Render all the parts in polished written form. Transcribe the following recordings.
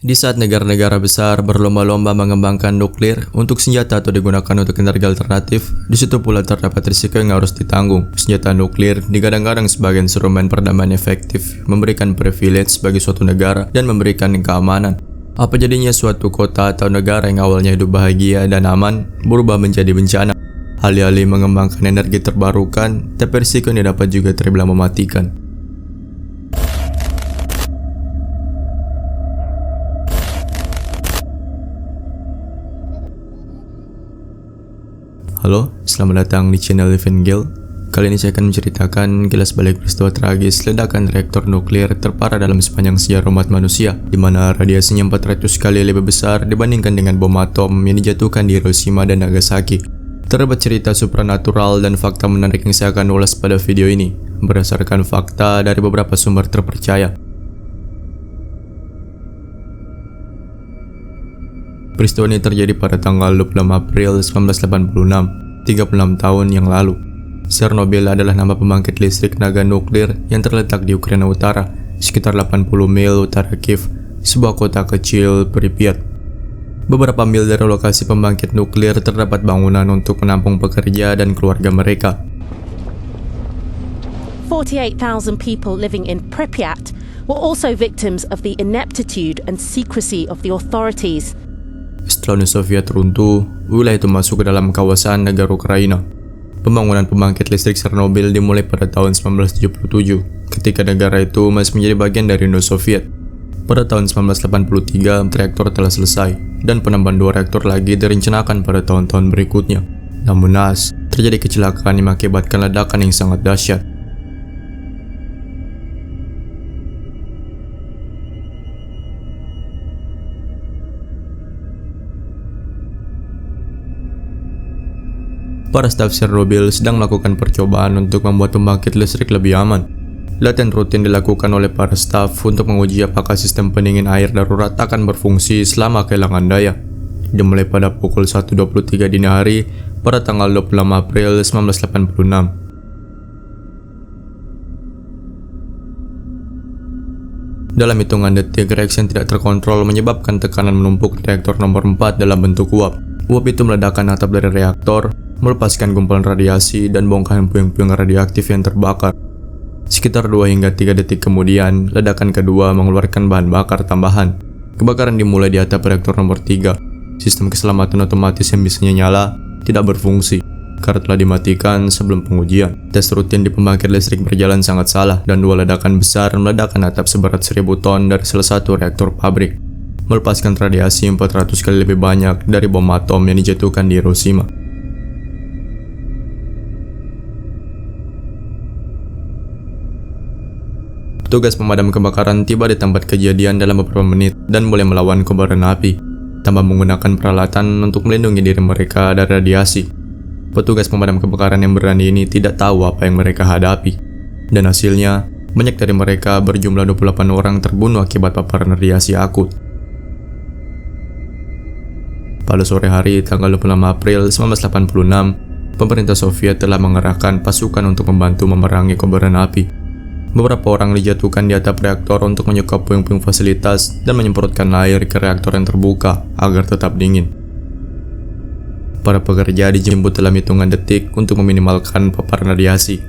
Di saat negara-negara besar berlomba-lomba mengembangkan nuklir untuk senjata atau digunakan untuk energi alternatif, di situ pula terdapat risiko yang harus ditanggung. Senjata nuklir digadang-gadang sebagai instrumen perdamaian efektif, memberikan privilege bagi suatu negara dan memberikan keamanan. Apa jadinya suatu kota atau negara yang awalnya hidup bahagia dan aman berubah menjadi bencana? Alih-alih mengembangkan energi terbarukan, tapi risiko ini dapat juga terbilang mematikan. Halo, selamat datang di channel Evangel. Kali ini saya akan menceritakan kilas balik peristiwa tragis ledakan reaktor nuklir terparah dalam sepanjang sejarah umat manusia, di mana radiasinya 400 kali lebih besar dibandingkan dengan bom atom yang dijatuhkan di Hiroshima dan Nagasaki. Terdapat cerita supranatural dan fakta menarik yang saya akan ulas pada video ini, berdasarkan fakta dari beberapa sumber terpercaya. Peristiwa ini terjadi pada tanggal 26 April 1986, 36 tahun yang lalu. Chernobyl adalah nama pembangkit listrik tenaga nuklir yang terletak di Ukraina Utara, sekitar 80 mil utara Kiev, sebuah kota kecil Pripyat. Beberapa mil dari lokasi pembangkit nuklir terdapat bangunan untuk menampung pekerja dan keluarga mereka. 48,000 people living in Pripyat were also victims of the ineptitude and secrecy of the authorities. Setelah Uni Soviet runtuh, wilayah itu masuk ke dalam kawasan negara Ukraina. Pembangunan pembangkit listrik Chernobyl dimulai pada tahun 1977, ketika negara itu masih menjadi bagian dari Uni Soviet. Pada tahun 1983, reaktor telah selesai, dan penambahan 2 reaktor lagi direncanakan pada tahun-tahun berikutnya. Namun naas, terjadi kecelakaan yang mengakibatkan ledakan yang sangat dahsyat. Para staf Chernobyl sedang melakukan percobaan untuk membuat pembangkit listrik lebih aman. Latihan rutin dilakukan oleh para staf untuk menguji apakah sistem pendingin air darurat akan berfungsi selama kehilangan daya. Dimulai pada pukul 1.23 dini hari pada tanggal 26 April 1986. Dalam hitungan detik, reaksi yang tidak terkontrol menyebabkan tekanan menumpuk di reaktor nomor 4 dalam bentuk uap. Uap itu meledakkan atap dari reaktor, melepaskan gumpalan radiasi dan bongkahan puing-puing radioaktif yang terbakar. Sekitar 2 hingga 3 detik kemudian, ledakan kedua mengeluarkan bahan bakar tambahan. Kebakaran dimulai di atap reaktor nomor 3. Sistem keselamatan otomatis yang biasanya nyala tidak berfungsi karena telah dimatikan sebelum pengujian. Tes rutin di pembangkit listrik berjalan sangat salah, dan 2 ledakan besar meledakkan atap seberat 1000 ton dari salah satu reaktor pabrik, melepaskan radiasi 400 kali lebih banyak dari bom atom yang dijatuhkan di Hiroshima. Petugas pemadam kebakaran tiba di tempat kejadian dalam beberapa menit dan mulai melawan kobaran api, tanpa menggunakan peralatan untuk melindungi diri mereka dari radiasi. Petugas pemadam kebakaran yang berani ini tidak tahu apa yang mereka hadapi, dan hasilnya, banyak dari mereka berjumlah 28 orang terbunuh akibat paparan radiasi akut. Pada sore hari tanggal 26 April 1986, pemerintah Soviet telah mengerahkan pasukan untuk membantu memerangi kobaran api. Beberapa orang dijatuhkan di atap reaktor untuk menyekap puing-puing fasilitas dan menyemprotkan air ke reaktor yang terbuka agar tetap dingin. Para pekerja dijemput dalam hitungan detik untuk meminimalkan paparan radiasi.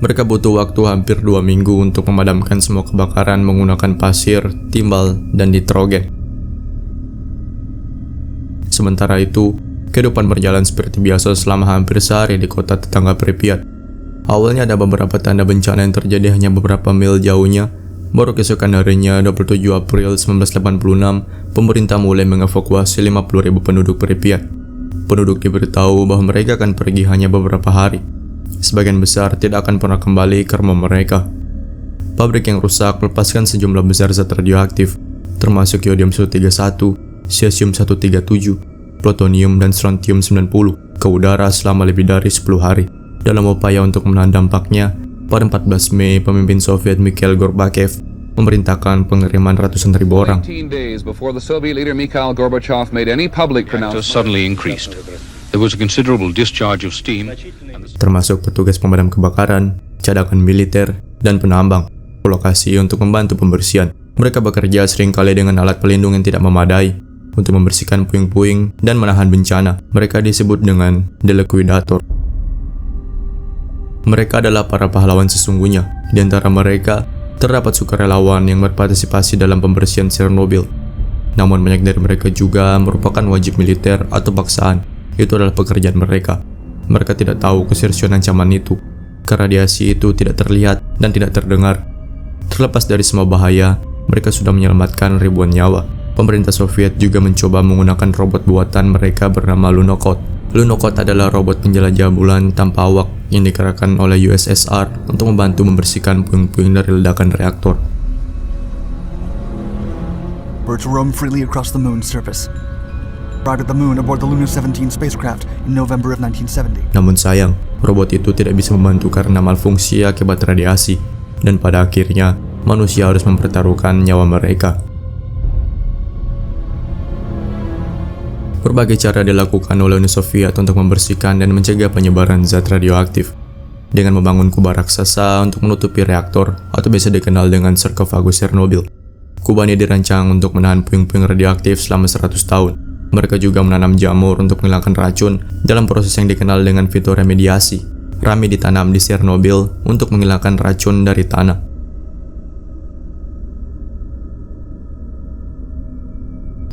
Mereka butuh waktu hampir 2 minggu untuk memadamkan semua kebakaran menggunakan pasir, timbal, dan nitrogen. Sementara itu, kehidupan berjalan seperti biasa selama hampir sehari di kota tetangga Pripyat. Awalnya ada beberapa tanda bencana yang terjadi hanya beberapa mil jauhnya. Baru keesokan harinya, 27 April 1986, pemerintah mulai mengevakuasi 50.000 penduduk Pripyat. Penduduk diberitahu bahwa mereka akan pergi hanya beberapa hari. Sebagian besar tidak akan pernah kembali ke rumah mereka. Pabrik yang rusak melepaskan sejumlah besar zat radioaktif, termasuk yodium-131, cesium-137, plutonium, dan strontium-90 ke udara selama lebih dari 10 hari. Dalam upaya untuk menahan dampaknya, pada 14 Mei, pemimpin Soviet Mikhail Gorbachev memerintahkan pengiriman ratusan ribu orang. Termasuk petugas pemadam kebakaran, cadangan militer, dan penambang, ke lokasi untuk membantu pembersihan. Mereka bekerja seringkali dengan alat pelindung yang tidak memadai untuk membersihkan puing-puing dan menahan bencana. Mereka disebut dengan The Liquidator. Mereka adalah para pahlawan sesungguhnya. Di antara mereka, terdapat sukarelawan yang berpartisipasi dalam pembersihan Chernobyl. Namun banyak dari mereka juga merupakan wajib militer atau paksaan. Itu adalah pekerjaan mereka. Mereka tidak tahu keseriusan ancaman itu, karena radiasi itu tidak terlihat dan tidak terdengar. Terlepas dari semua bahaya, mereka sudah menyelamatkan ribuan nyawa. Pemerintah Soviet juga mencoba menggunakan robot buatan mereka bernama Lunokhod. Lunokhod adalah robot penjelajah bulan tanpa awak yang dikerahkan oleh USSR untuk membantu membersihkan puing-puing dari ledakan reaktor. Were to roam freely across the moon's surface. Arrived at the moon aboard the Luna 17 spacecraft in November of 1970. Namun sayang, robot itu tidak bisa membantu karena malfungsi akibat radiasi, dan pada akhirnya manusia harus mempertaruhkan nyawa mereka. Berbagai cara dilakukan oleh Uni Soviet untuk membersihkan dan mencegah penyebaran zat radioaktif, dengan membangun kubah raksasa untuk menutupi reaktor atau biasa dikenal dengan sarkofagus Chernobyl. Kubah ini dirancang untuk menahan puing-puing radioaktif selama 100 tahun. Mereka juga menanam jamur untuk menghilangkan racun dalam proses yang dikenal dengan fitoremediasi. Rami ditanam di Chernobyl untuk menghilangkan racun dari tanah.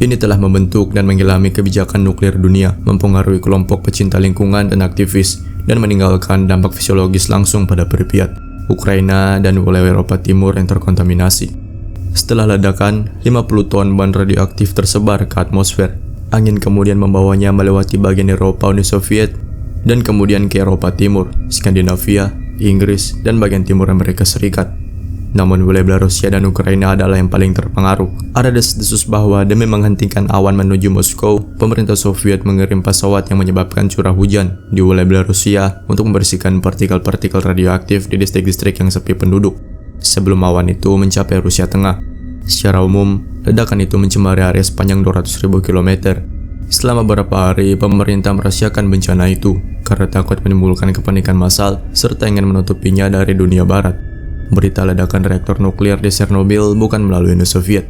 Ini telah membentuk dan menggilami kebijakan nuklir dunia, mempengaruhi kelompok pecinta lingkungan dan aktivis, dan meninggalkan dampak fisiologis langsung pada Pripyat, Ukraina, dan wilayah Eropa Timur yang terkontaminasi. Setelah ledakan, 50 ton bahan radioaktif tersebar ke atmosfer. Angin kemudian membawanya melewati bagian Eropa Uni Soviet, dan kemudian ke Eropa Timur, Skandinavia, Inggris, dan bagian timur Amerika Serikat. Namun wilayah Belarusia dan Ukraina adalah yang paling terpengaruh. Ada desas-desus bahwa demi menghentikan awan menuju Moskow, pemerintah Soviet mengirim pesawat yang menyebabkan curah hujan di wilayah Belarusia untuk membersihkan partikel-partikel radioaktif di distrik-distrik yang sepi penduduk, sebelum awan itu mencapai Rusia Tengah. Secara umum, ledakan itu mencemari area sepanjang 200.000 km. Selama beberapa hari, pemerintah merahasiakan bencana itu karena takut menimbulkan kepanikan massal serta ingin menutupinya dari dunia barat. Berita ledakan reaktor nuklir di Chernobyl bukan melalui Uni Soviet.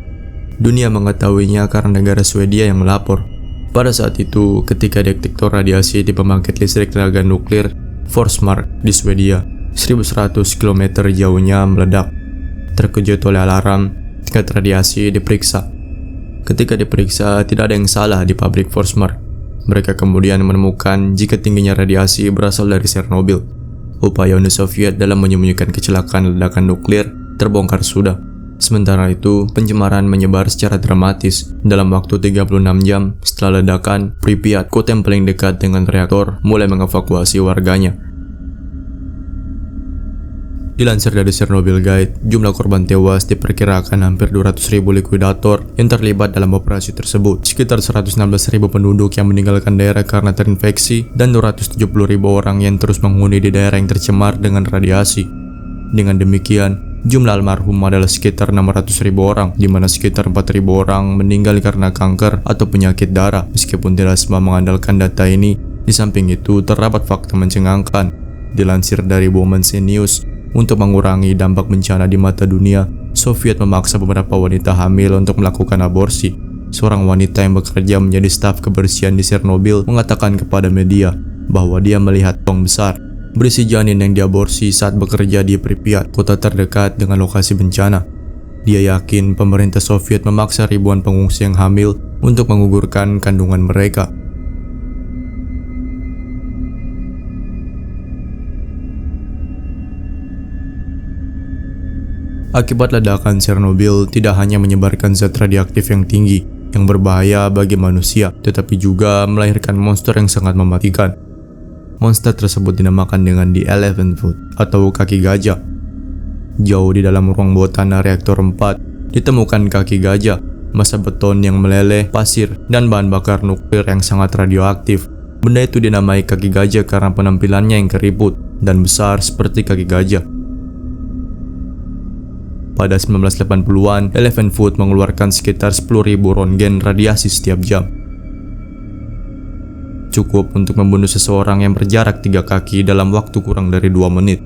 Dunia mengetahuinya karena negara Swedia yang melapor. Pada saat itu, ketika detektor radiasi di pembangkit listrik tenaga nuklir Forsmark di Swedia, 1100 km jauhnya meledak. Terkejut oleh alarm, tingkat radiasi diperiksa. Ketika diperiksa, tidak ada yang salah di pabrik Forsmark. Mereka kemudian menemukan jika tingginya radiasi berasal dari Chernobyl. Upaya Uni Soviet dalam menyembunyikan kecelakaan ledakan nuklir terbongkar sudah. Sementara itu, pencemaran menyebar secara dramatis. Dalam waktu 36 jam setelah ledakan, Pripyat, kota yang paling dekat dengan reaktor, mulai mengevakuasi warganya. Dilansir dari Chernobyl Guide, jumlah korban tewas diperkirakan hampir 200.000 likuidator yang terlibat dalam operasi tersebut. Sekitar 116.000 penduduk yang meninggalkan daerah karena terinfeksi dan 270.000 orang yang terus menghuni di daerah yang tercemar dengan radiasi. Dengan demikian, jumlah almarhum adalah sekitar 600.000 orang, di mana sekitar 4.000 orang meninggal karena kanker atau penyakit darah. Meskipun tidak semua mengandalkan data ini, di samping itu terdapat fakta mencengangkan. Dilansir dari Women's News, untuk mengurangi dampak bencana di mata dunia, Soviet memaksa beberapa wanita hamil untuk melakukan aborsi. Seorang wanita yang bekerja menjadi staf kebersihan di Chernobyl mengatakan kepada media bahwa dia melihat tong besar berisi janin yang diaborsi saat bekerja di Pripyat, kota terdekat dengan lokasi bencana. Dia yakin pemerintah Soviet memaksa ribuan pengungsi yang hamil untuk menggugurkan kandungan mereka. Akibat ledakan Chernobyl tidak hanya menyebarkan zat radioaktif yang tinggi yang berbahaya bagi manusia, tetapi juga melahirkan monster yang sangat mematikan. Monster tersebut dinamakan dengan The Elephant Foot atau kaki gajah. Jauh di dalam ruang bawah tanah reaktor 4 ditemukan kaki gajah, massa beton yang meleleh, pasir, dan bahan bakar nuklir yang sangat radioaktif. Benda itu dinamai kaki gajah karena penampilannya yang keriput dan besar seperti kaki gajah. Pada 1980-an, Elephant Foot mengeluarkan sekitar 10.000 röntgen radiasi setiap jam. Cukup untuk membunuh seseorang yang berjarak 3 kaki dalam waktu kurang dari 2 menit.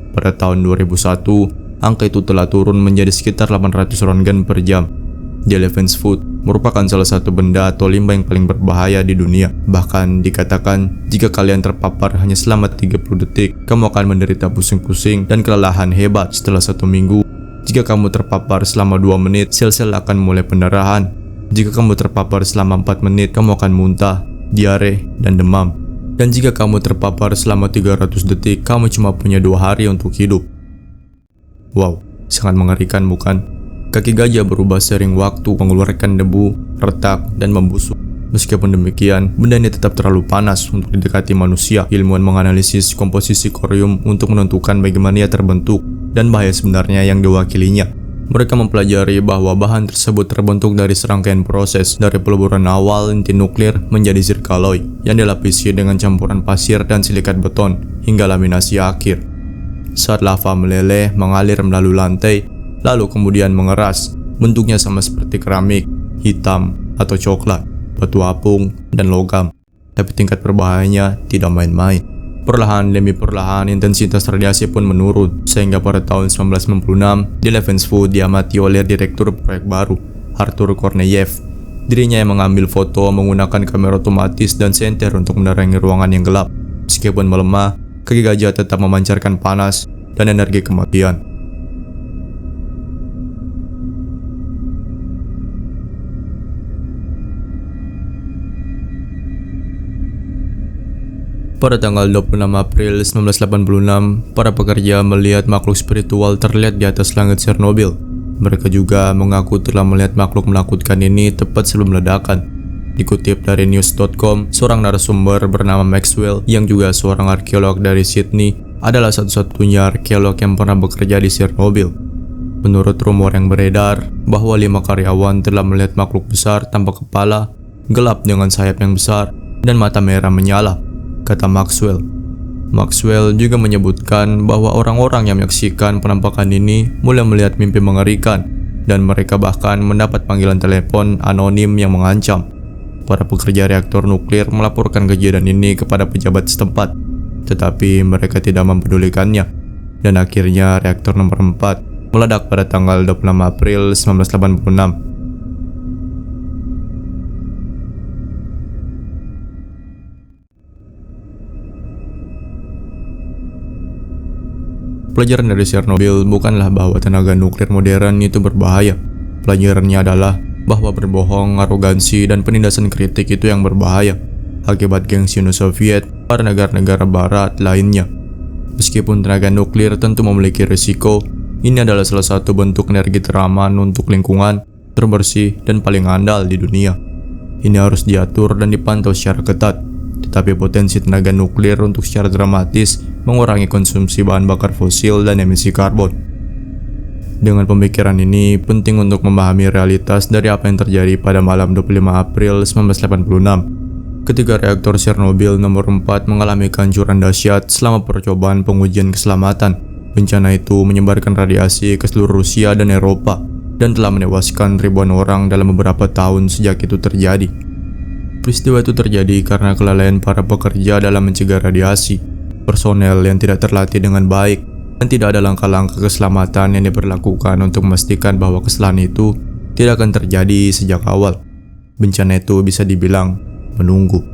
Pada tahun 2001, angka itu telah turun menjadi sekitar 800 röntgen per jam. The Elephant's Foot merupakan salah satu benda atau limbah yang paling berbahaya di dunia. Bahkan dikatakan jika kalian terpapar hanya selama 30 detik, kamu akan menderita pusing-pusing dan kelelahan hebat setelah 1 minggu. Jika kamu terpapar selama 2 menit, sel-sel akan mulai pendarahan. Jika kamu terpapar selama 4 menit, kamu akan muntah, diare, dan demam. Dan jika kamu terpapar selama 300 detik, kamu cuma punya 2 hari untuk hidup. Wow, sangat mengerikan bukan? Kaki gajah berubah seiring waktu, mengeluarkan debu, retak, dan membusuk. Meskipun demikian, benda ini tetap terlalu panas untuk didekati manusia. Ilmuwan menganalisis komposisi korium untuk menentukan bagaimana ia terbentuk dan bahaya sebenarnya yang diwakilinya. Mereka mempelajari bahwa bahan tersebut terbentuk dari serangkaian proses, dari peleburan awal inti nuklir menjadi zircaloy yang dilapisi dengan campuran pasir dan silikat beton hingga laminasi akhir. Saat lava meleleh, mengalir melalui lantai, lalu kemudian mengeras, bentuknya sama seperti keramik, hitam, atau coklat, batu apung, dan logam. Tapi tingkat berbahayanya tidak main-main. Perlahan demi perlahan intensitas radiasi pun menurun, sehingga pada tahun 1996, The Elephant's Foot diamati oleh direktur proyek baru, Arthur Korneyev. Dirinya yang mengambil foto menggunakan kamera otomatis dan senter untuk menerangi ruangan yang gelap. Meskipun melemah, kaki gajah tetap memancarkan panas dan energi kematian. Pada tanggal 26 April 1986, para pekerja melihat makhluk spiritual terlihat di atas langit Chernobyl. Mereka juga mengaku telah melihat makhluk menakutkan ini tepat sebelum ledakan. Dikutip dari news.com, seorang narasumber bernama Maxwell yang juga seorang arkeolog dari Sydney adalah satu-satunya arkeolog yang pernah bekerja di Chernobyl. Menurut rumor yang beredar bahwa 5 karyawan telah melihat makhluk besar tanpa kepala, gelap dengan sayap yang besar, dan mata merah menyala, kata Maxwell. Maxwell juga menyebutkan bahwa orang-orang yang menyaksikan penampakan ini mulai melihat mimpi mengerikan, dan mereka bahkan mendapat panggilan telepon anonim yang mengancam. Para pekerja reaktor nuklir melaporkan kejadian ini kepada pejabat setempat, tetapi mereka tidak mempedulikannya, dan akhirnya reaktor nomor 4 meledak pada tanggal 26 April 1986. Pelajaran dari Chernobyl bukanlah bahwa tenaga nuklir modern itu berbahaya. Pelajarannya adalah bahwa berbohong, arogansi, dan penindasan kritik itu yang berbahaya, akibat gengsi Uni Soviet pada negara-negara barat lainnya. Meskipun tenaga nuklir tentu memiliki risiko, ini adalah salah satu bentuk energi teraman untuk lingkungan, terbersih, dan paling andal di dunia. Ini harus diatur dan dipantau secara ketat. Tetapi potensi tenaga nuklir untuk secara dramatis mengurangi konsumsi bahan bakar fosil dan emisi karbon. Dengan pemikiran ini, penting untuk memahami realitas dari apa yang terjadi pada malam 25 April 1986, ketika reaktor Chernobyl nomor 4 mengalami kehancuran dahsyat selama percobaan pengujian keselamatan. Bencana itu menyebarkan radiasi ke seluruh Rusia dan Eropa, dan telah menewaskan ribuan orang dalam beberapa tahun sejak itu terjadi. Peristiwa itu terjadi karena kelalaian para pekerja dalam mencegah radiasi, personel yang tidak terlatih dengan baik, dan tidak ada langkah-langkah keselamatan yang diberlakukan untuk memastikan bahwa kesalahan itu tidak akan terjadi sejak awal. Bencana itu bisa dibilang menunggu.